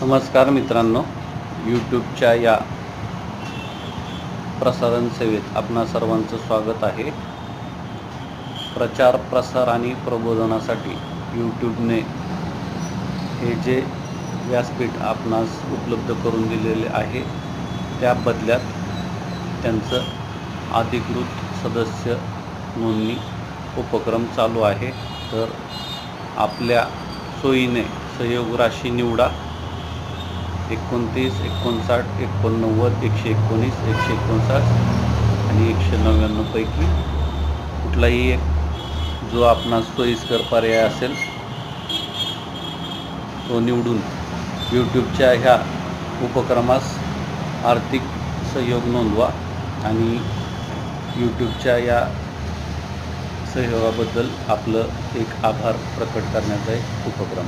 नमस्कार मित्रांनो, यूट्यूबच्या या प्रसारण सेवेत आपणा सर्वांचं स्वागत आहे। प्रचार, प्रसार आणि प्रबोधनासाठी यूट्यूबने हे जे व्यासपीठ आपणास उपलब्ध करून दिलेले आहे, त्या बदल्यात त्यांचं अधिकृत सदस्य नोंदणी उपक्रम चालू आहे। तर आपल्या सोयीने सहयोग राशी निवडा 29 59 89 119 159 आणि 199 पैकी कुठलाही एक जो आपणास सोयीस्कर पर्याय असेल तो निवडून यूट्यूबच्या ह्या उपक्रमास आर्थिक सहयोग नोंदवा आणि यूट्यूबच्या या सहयोगाबद्दल आपलं एक आभार प्रकट करण्याचा एक उपक्रम।